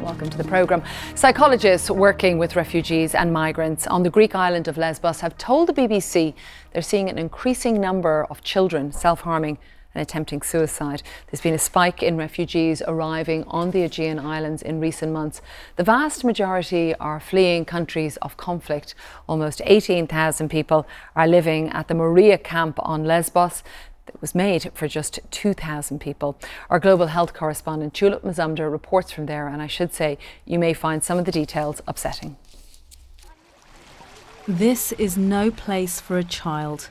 Welcome to the programme. Psychologists working with refugees and migrants on the Greek island of Lesbos have told the BBC they're seeing an increasing number of children self-harming and attempting suicide. There's been a spike in refugees arriving on the Aegean Islands in recent months. The vast majority are fleeing countries of conflict. Almost 18,000 people are living at the Moria camp on Lesbos. It was made for just 2,000 people. Our global health correspondent Tulip Mazumder reports from there, and I should say you may find some of the details upsetting. This is no place for a child,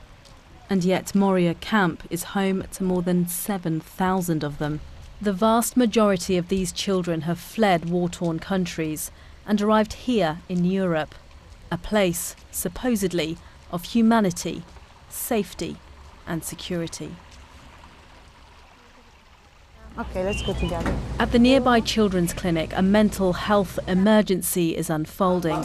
and yet Moria camp is home to more than 7,000 of them. The vast majority of these children have fled war-torn countries and arrived here in Europe, a place, supposedly, of humanity, safety and security. Okay, let's go together. At the nearby children's clinic, a mental health emergency is unfolding. A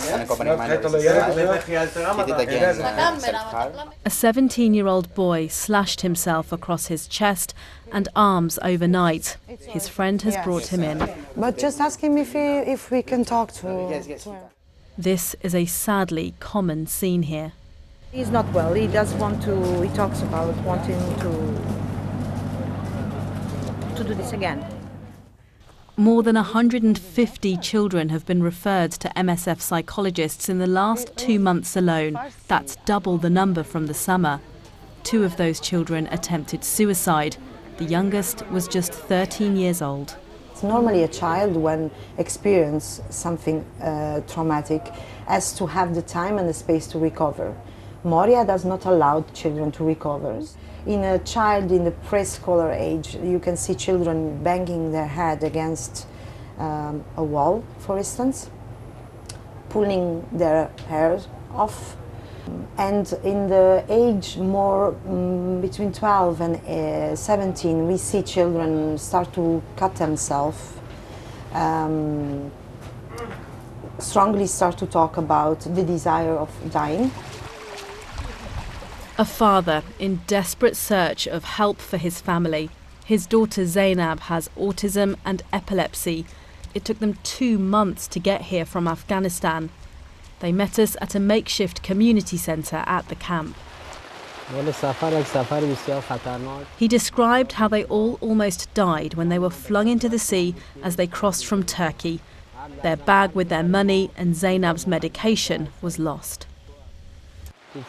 17-year-old boy slashed himself across his chest and arms overnight. His friend has brought him in. But just ask him if we can talk to her. This is a sadly common scene here. He's not well. He does want to. He talks about wanting to do this again. More than 150 children have been referred to MSF psychologists in the last 2 months alone. That's double the number from the summer. 2 of those children attempted suicide. The youngest was just 13 years old. Normally a child, when experience something traumatic, has to have the time and the space to recover. Moria does not allow children to recover. In a child in the preschooler age, you can see children banging their head against a wall, for instance, pulling their hair off. And in the age more between 12 and 17, we see children start to cut themselves, strongly start to talk about the desire of dying. A father in desperate search of help for his family. His daughter Zainab has autism and epilepsy. It took them 2 months to get here from Afghanistan. They met us at a makeshift community centre at the camp. He described how they all almost died when they were flung into the sea as they crossed from Turkey. Their bag with their money and Zainab's medication was lost. The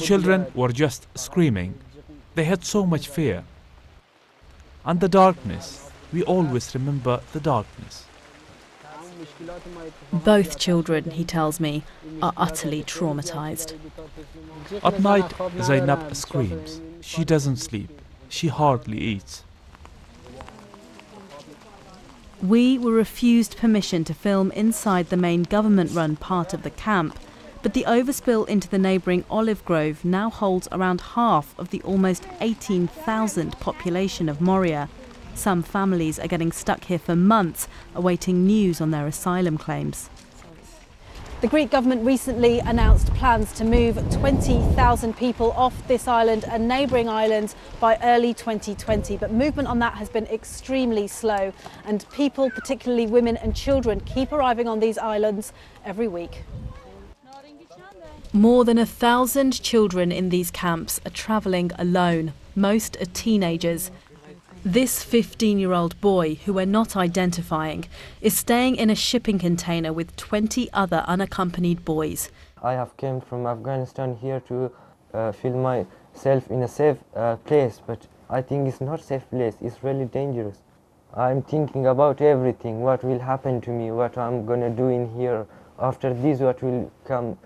children were just screaming. They had so much fear. And the darkness. We always remember the darkness. Both children, he tells me, are utterly traumatised. At night, Zainab screams. She doesn't sleep. She hardly eats. We were refused permission to film inside the main government-run part of the camp, but the overspill into the neighbouring olive grove now holds around half of the almost 18,000 population of Moria. Some families are getting stuck here for months, awaiting news on their asylum claims. The Greek government recently announced plans to move 20,000 people off this island and neighbouring islands by early 2020, but movement on that has been extremely slow, and people, particularly women and children, keep arriving on these islands every week. More than 1,000 children in these camps are travelling alone. Most are teenagers. This 15-year-old boy, who we're not identifying, is staying in a shipping container with 20 other unaccompanied boys. I have come from Afghanistan here to feel myself in a safe place, but I think it's not a safe place. It's really dangerous. I'm thinking about everything, what will happen to me, what I'm going to do in here. After this, what will come.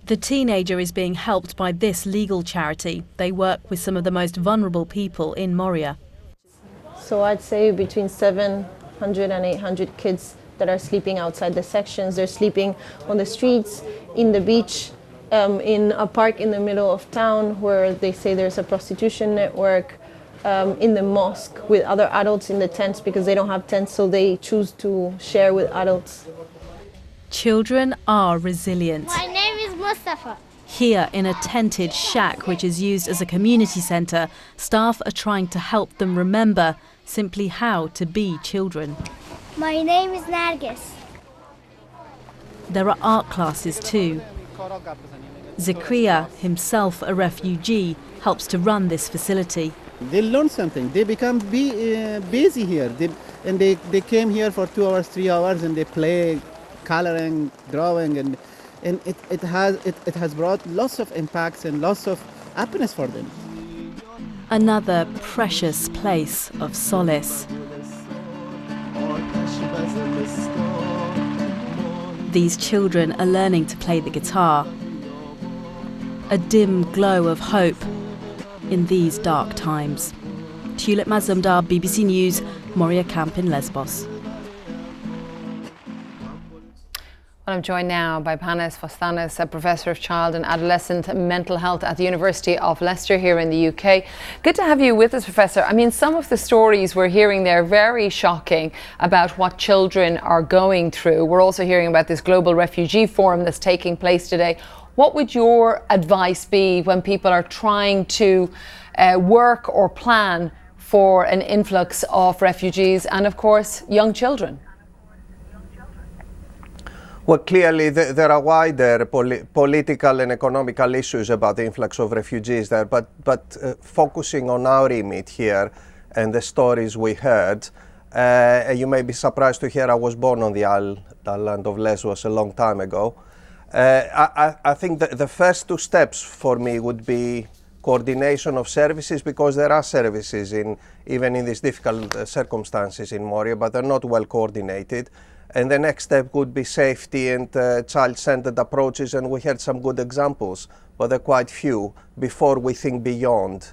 The teenager is being helped by this legal charity. They work with some of the most vulnerable people in Moria. So I'd say between 700 and 800 kids that are sleeping outside the sections. They're sleeping on the streets, in the beach, in a park in the middle of town where they say there's a prostitution network, in the mosque with other adults in the tents because they don't have tents, so they choose to share with adults. Children are resilient. My name is Mustafa. Here, in a tented shack which is used as a community centre, staff are trying to help them remember simply how to be children. My name is Nargis. There are art classes too. Zakria, himself a refugee, helps to run this facility. They learn something. They become busy here. They came here for 2 hours, 3 hours, and they play, coloring, drawing, and it has brought lots of impacts and lots of happiness for them. Another precious place of solace. These children are learning to play the guitar. A dim glow of hope in these dark times. Tulip Mazumdar, BBC News, Moria Camp in Lesbos. Well, I'm joined now by Panos Vostanis, a Professor of Child and Adolescent Mental Health at the University of Leicester here in the UK. Good to have you with us, Professor. I mean, some of the stories we're hearing there are very shocking about what children are going through. We're also hearing about this global refugee forum that's taking place today. What would your advice be when people are trying to work or plan for an influx of refugees and, of course, young children? Well, clearly there are wider political and economical issues about the influx of refugees there, but focusing on our remit here and the stories we heard, you may be surprised to hear I was born on the island of Lesbos a long time ago. I think that the first two steps for me would be coordination of services, because there are services even in these difficult circumstances in Moria, but they're not well coordinated. And the next step would be safety and child-centered approaches, and we had some good examples, but they're quite few, before we think beyond.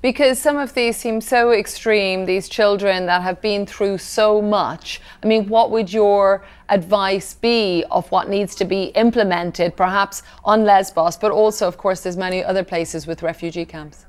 Because some of these seem so extreme, these children that have been through so much. I mean, what would your advice be of what needs to be implemented, perhaps on Lesbos, but also, of course, there's many other places with refugee camps?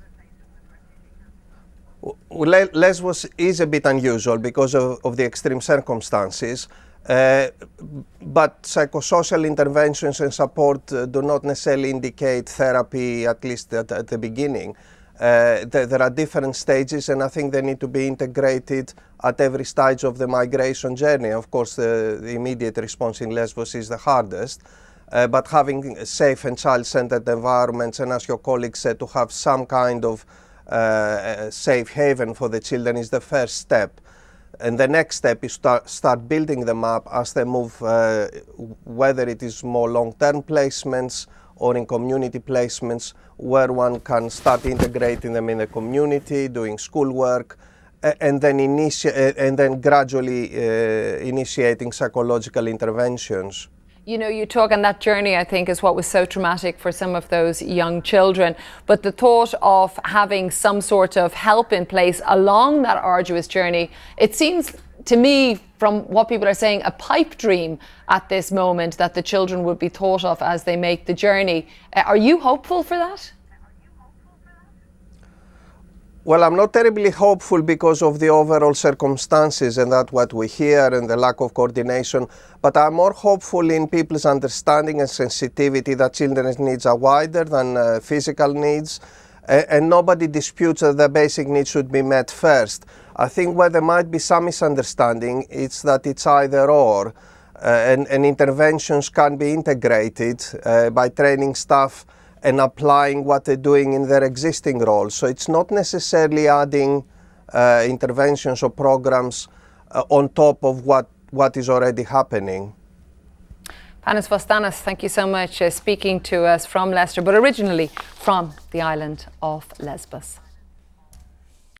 Well, Lesbos is a bit unusual because of the extreme circumstances. But psychosocial interventions and support do not necessarily indicate therapy, at least at the beginning. There are different stages, and I think they need to be integrated at every stage of the migration journey. Of course, the immediate response in Lesbos is the hardest, but having safe and child-centered environments, and as your colleague said, to have some kind of safe haven for the children is the first step. And the next step is start building them up as they move, whether it is more long-term placements or in community placements, where one can start integrating them in the community, doing schoolwork, and then gradually initiating psychological interventions. You know, you talk on that journey, I think, is what was so traumatic for some of those young children. But the thought of having some sort of help in place along that arduous journey, it seems to me, from what people are saying, a pipe dream at this moment that the children would be thought of as they make the journey. Are you hopeful for that? Well, I'm not terribly hopeful because of the overall circumstances and that what we hear and the lack of coordination, but I'm more hopeful in people's understanding and sensitivity that children's needs are wider than physical needs, and nobody disputes that the basic needs should be met first. I think where there might be some misunderstanding, it's that it's either or, and interventions can be integrated by training staff and applying what they're doing in their existing roles. So it's not necessarily adding interventions or programs on top of what is already happening. Panos Vostanis, thank you so much speaking to us from Leicester, but originally from the island of Lesbos.